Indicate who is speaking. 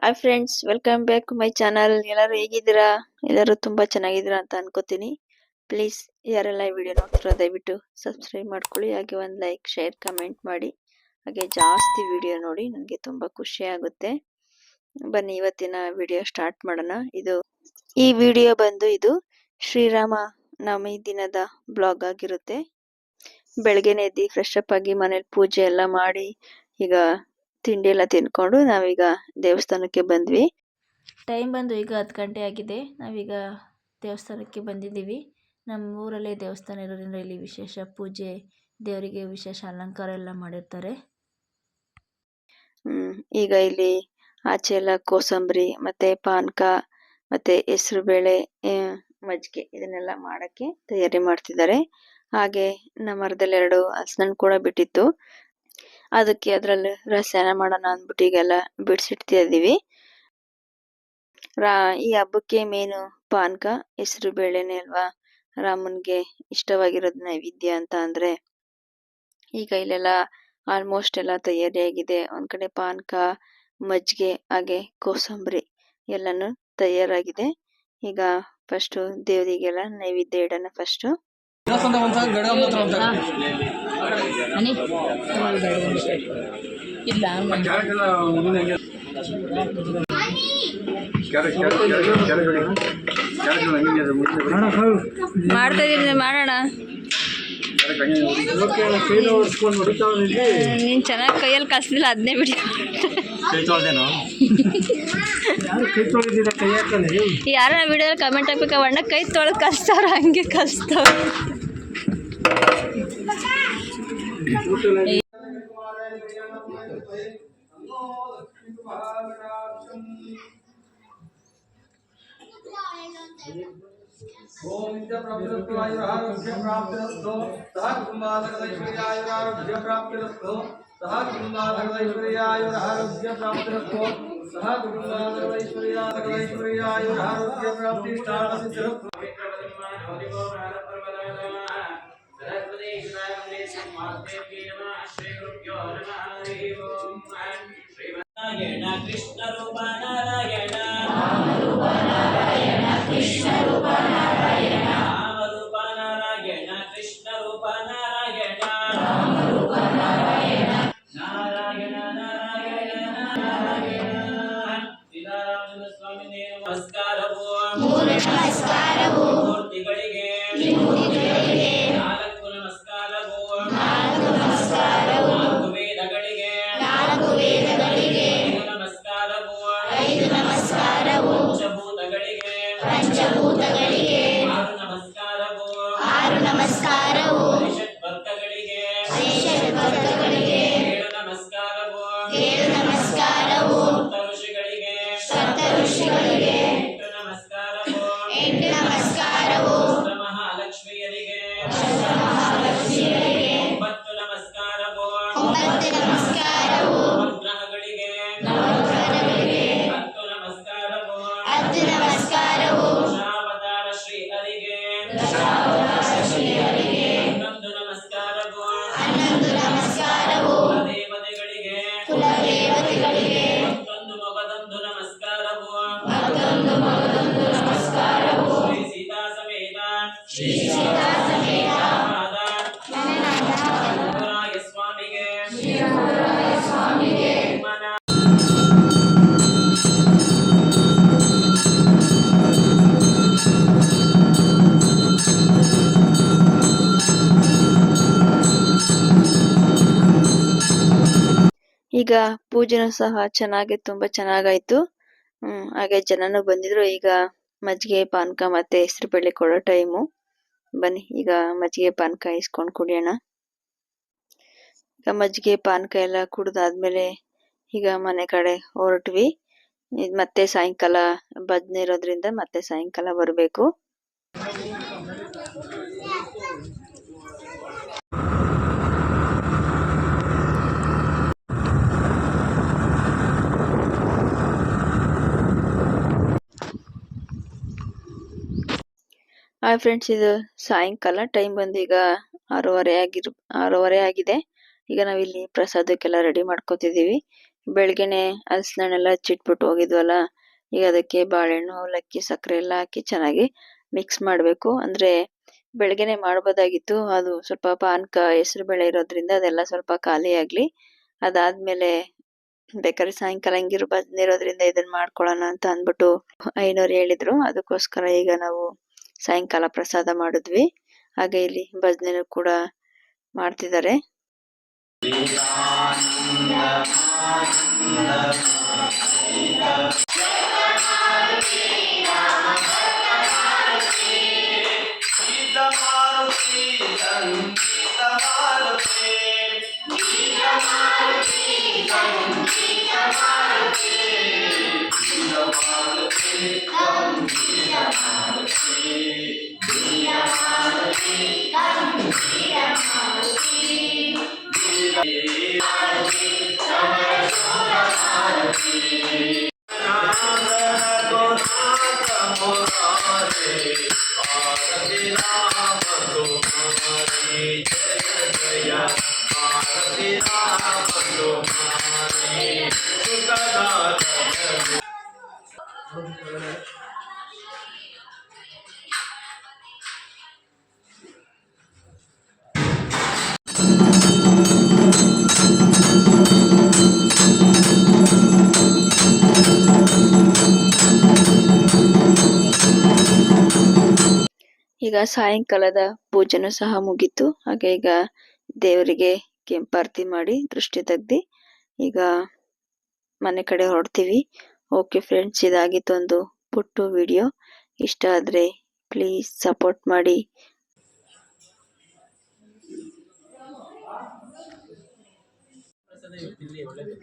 Speaker 1: Hi friends, welcome back to my channel. ಎಲ್ಲರೂ ಹೇಗಿದ್ದೀರಾ? ಎಲ್ಲರೂ ತುಂಬಾ ಚೆನ್ನಾಗಿದ್ದೀರಾ ಅಂತ ಅನ್ಕೋತೀನಿ. ಪ್ಲೀಸ್ ಯಾರೆಲ್ಲ ಈ ವಿಡಿಯೋ ನೋಡ್ತಿರೋ ದಯವಿಟ್ಟು ಸಬ್ಸ್ಕ್ರೈಬ್ ಮಾಡ್ಕೊಳ್ಳಿ, ಹಾಗೆ ಒಂದು ಲೈಕ್, ಶೇರ್, ಕಮೆಂಟ್ ಮಾಡಿ. ಹಾಗೆ ಜಾಸ್ತಿ ವಿಡಿಯೋ ನೋಡಿ, ನನಗೆ ತುಂಬಾ ಖುಷಿ ಆಗುತ್ತೆ. ಬನ್ನಿ ಇವತ್ತಿನ ವಿಡಿಯೋ ಸ್ಟಾರ್ಟ್ ಮಾಡೋಣ. ಈ ವಿಡಿಯೋ ಬಂದು ಇದು ಶ್ರೀರಾಮ ನವಮಿ ದಿನದ ಬ್ಲಾಗ್ ಆಗಿರುತ್ತೆ. ಬೆಳಗ್ಗೆನೆ ಎದ್ದು ಫ್ರೆಶ್ ಅಪ್ ಆಗಿ ಮನೇಲಿ ಪೂಜೆ ಎಲ್ಲ ಮಾಡಿ ಈಗ ತಿಂಡಿ ಎಲ್ಲ ತಿನ್ಕೊಂಡು ನಾವೀಗ ದೇವಸ್ಥಾನಕ್ಕೆ ಬಂದ್ವಿ. ಟೈಮ್ ಬಂದು ಈಗ 10 ಗಂಟೆ ಆಗಿದೆ. ನಾವೀಗ ದೇವಸ್ಥಾನಕ್ಕೆ ಬಂದಿದ್ದೀವಿ. ನಮ್ಮ ಊರಲ್ಲೇ ದೇವಸ್ಥಾನ ಇರೋದ್ರಿಂದ ಇಲ್ಲಿ ವಿಶೇಷ ಪೂಜೆ, ದೇವರಿಗೆ ವಿಶೇಷ ಅಲಂಕಾರ ಎಲ್ಲ ಮಾಡಿರ್ತಾರೆ. ಈಗ ಇಲ್ಲಿ ಆಚೆ ಎಲ್ಲ ಕೋಸಂಬರಿ ಮತ್ತೆ ಪಾನಕ ಮತ್ತೆ ಹೆಸರು ಬೇಳೆ, ಮಜ್ಜಿಗೆ ಇದನ್ನೆಲ್ಲ ಮಾಡಕ್ಕೆ ತಯಾರಿ ಮಾಡ್ತಿದ್ದಾರೆ. ಹಾಗೆ ನಮ್ಮ ಮರದಲ್ಲಿ 2 ಹಲಸಿನಣ್ಣು ಕೂಡ ಬಿಟ್ಟಿತ್ತು. ಅದಕ್ಕೆ ಅದ್ರಲ್ಲಿ ರಸನ ಮಾಡೋಣ ಅಂದ್ಬಿಟ್ಟು ಈಗೆಲ್ಲ ಬಿಡಿಸಿಡ್ತಾ ಇದೀವಿ. ಈ ಹಬ್ಬಕ್ಕೆ ಮೇನು ಪಾನಕ, ಹೆಸರು ಬೇಳೆನೆ ಅಲ್ವಾ, ರಾಮನ್ಗೆ ಇಷ್ಟವಾಗಿರೋದು ನೈವೇದ್ಯ ಅಂತ ಅಂದ್ರೆ. ಈಗ ಇಲ್ಲೆಲ್ಲ ಆಲ್ಮೋಸ್ಟ್ ಎಲ್ಲ ತಯಾರಿಯಾಗಿದೆ. ಒಂದ್ ಕಡೆ ಪಾನಕ, ಮಜ್ಜಿಗೆ ಹಾಗೆ ಕೋಸಂಬರಿ ಎಲ್ಲಾನು ತಯಾರಾಗಿದೆ. ಈಗ ಫಸ್ಟ್ ದೇವರಿಗೆಲ್ಲ ನೈವೇದ್ಯ ಇಡೋಣ. ಫಸ್ಟ್ ಮಾಡ್ತಾ ಇದೀನಿ, ಮಾಡೋಣ. ನೀನ್ ಚೆನ್ನಾಗಿ ಕೈಯಲ್ಲಿ ಕಸ್ದಿಲ್ಲ, ಅದನ್ನೇ ಬಿಡಿ. ಯಾರ ವಿಡಿಯೋ ಕಮೆಂಟ್ ಹಾಕ್ಬೇಕ, ಅಣ್ಣ ಕೈ ತೊಳೆದು ಕಸ್ತಾವ್ರ, ಹಂಗೆ ಕಸ್ತಾವ್ರ.
Speaker 2: ओम नित्य प्राप्तिरस्तु आयुरारोग्य प्राप्तिरस्तु सह कुटुंबासकलैश्वर्यायुरारोग्य प्राप्तिरस्तु सह कुटुंबासकलैश्वर्यायुरारोग्य प्राप्तिरस्तु सह कुटुंबासकलैश्वर्यायुरारोग्य प्राप्तिष्ठासिद्धिरस्तु कृष्ण रूप नारायण कृष्ण रूप नारायण राम रूप नारायण कृष्ण रूप नारायण राम रूप नारायण नारायण नारायण नारायण सीतारामचंद्र स्वामी नमस्कारವು ನಮಸ್ಕಾರವು ಮೂರ್ತಿಗಳಿಗೆ ನಾಲ್ಕು ನಮಸ್ಕಾರವು ನಾಲ್ಕು ವೇದಗಳಿಗೆ ಐದು ನಮಸ್ಕಾರವು ಪಂಚಭೂತಗಳಿಗೆ ಆರು ನಮಸ್ಕಾರವು ಪರಿಷದ್ವರ್ಗಗಳಿಗೆ ಏಳು ನಮಸ್ಕಾರವು ಸಪ್ತ ಋಷಿಗಳಿಗೆ ಎಂಟು ನಮಸ್ಕಾರವು ಮಹಾಲಕ್ಷ್ಮಿಯರಿಗೆ 9 ನಮಸ್ಕಾರವು ನವಗ್ರಹಗಳಿಗೆ 10 ನಮಸ್ಕಾರವು ದಶಾವತಾರ ಶ್ರೀ ಹರಿಗೆ 11 ನಮಸ್ಕಾರವು ಕುಲದೇವತೆಗಳಿಗೆ 11 ನಮಸ್ಕಾರವು ಶ್ರೀ ಸೀತಾ ಸಮೇತ ಶ್ರೀರಾಮರಾಯ ಸ್ವಾಮಿಗೆ
Speaker 1: ಈಗ ಪೂಜೆನೂ ಸಹ ತುಂಬಾ ಚೆನ್ನಾಗಾಯ್ತು. ಹಾಗೆ ಜನನು ಬಂದಿದ್ರು. ಈಗ ಮಜ್ಜಿಗೆ, ಪಾನಕ ಮತ್ತೆ ಹೆಸರು ಬೇಳೆ ಕೊಡೋ ಟೈಮು. ಬನ್ನಿ ಈಗ ಮಜ್ಜಿಗೆ ಪಾನಕ ಇಸ್ಕೊಂಡು ಕುಡಿಯೋಣ. ಈಗ ಮಜ್ಜಿಗೆ ಪಾನಕ ಎಲ್ಲ ಕುಡ್ದಾದ್ಮೇಲೆ ಈಗ ಮನೆ ಕಡೆ ಹೊರಟ್ವಿ. ಮತ್ತೆ ಸಾಯಂಕಾಲ ಭಜನೆ ಇರೋದ್ರಿಂದ ಮತ್ತೆ ಸಾಯಂಕಾಲ ಬರಬೇಕು. ಹಾಯ್ ಫ್ರೆಂಡ್ಸ್, ಇದು ಸಾಯಂಕಾಲ ಟೈಮ್ ಬಂದು ಈಗ 6:30 ಆಗಿದೆ. ಈಗ ನಾವಿಲ್ಲಿ ಪ್ರಸಾದಕ್ಕೆಲ್ಲ ರೆಡಿ ಮಾಡ್ಕೋತಿದೀವಿ. ಬೆಳಗ್ಗೆನೆ ಹಲಸಿನಹಣ್ಣೆಲ್ಲ ಹಚ್ಚಿಟ್ಬಿಟ್ಟು ಹೋಗಿದ್ವಲ್ಲ, ಈಗ ಅದಕ್ಕೆ ಬಾಳೆಹಣ್ಣು ಅವಲಕ್ಕಿ ಸಕ್ಕರೆ ಎಲ್ಲ ಹಾಕಿ ಚೆನ್ನಾಗಿ ಮಿಕ್ಸ್ ಮಾಡಬೇಕು. ಅಂದ್ರೆ ಬೆಳಗ್ಗೆನೆ ಮಾಡ್ಬೋದಾಗಿತ್ತು, ಅದು ಸ್ವಲ್ಪ ಪಾನಕ ಹೆಸರು ಬೇಳೆ ಇರೋದ್ರಿಂದ ಅದೆಲ್ಲ ಸ್ವಲ್ಪ ಖಾಲಿ ಆಗ್ಲಿ, ಅದಾದ್ಮೇಲೆ ಬೇಕಾದ್ರೆ ಸಾಯಂಕಾಲ ಹಂಗಿರು ಬಂದಿರೋದ್ರಿಂದ ಇದನ್ನ ಮಾಡ್ಕೊಳ್ಳೋಣ ಅಂತ ಅಂದ್ಬಿಟ್ಟು ಐನೋರು ಹೇಳಿದ್ರು. ಅದಕ್ಕೋಸ್ಕರ ಈಗ ನಾವು ಸಾಯಂಕಾಲ ಪ್ರಸಾದ ಮಾಡಿದ್ವಿ. ಹಾಗೆ ಇಲ್ಲಿ ಭಜನೆ ಕೂಡ ಮಾಡ್ತಿದ್ದಾರೆ. ಈಗ ಸಾಯಂಕಾಲದ ಪೂಜೆನೂ ಸಹ ಮುಗೀತು. ಹಾಗೆ ಈಗ ದೇವರಿಗೆ ಕೆಂಪಾರತಿ ಮಾಡಿ ದೃಷ್ಟಿ ತೆಗ್ದಿ ಈಗ ಮನೆ ಕಡೆ ಹೊರಡ್ತೀವಿ. ಓಕೆ ಫ್ರೆಂಡ್ಸ್, ಇದಾಗಿತ್ತು ಒಂದು ಪುಟ್ಟು ವಿಡಿಯೋ. ಇಷ್ಟ ಆದ್ರೆ ಪ್ಲೀಸ್ ಸಪೋರ್ಟ್ ಮಾಡಿ.
Speaker 2: ಪ್ರಸಾದ ಇವತ್ತಿಲ್ಲಿ ಒಳ್ಳೆದು.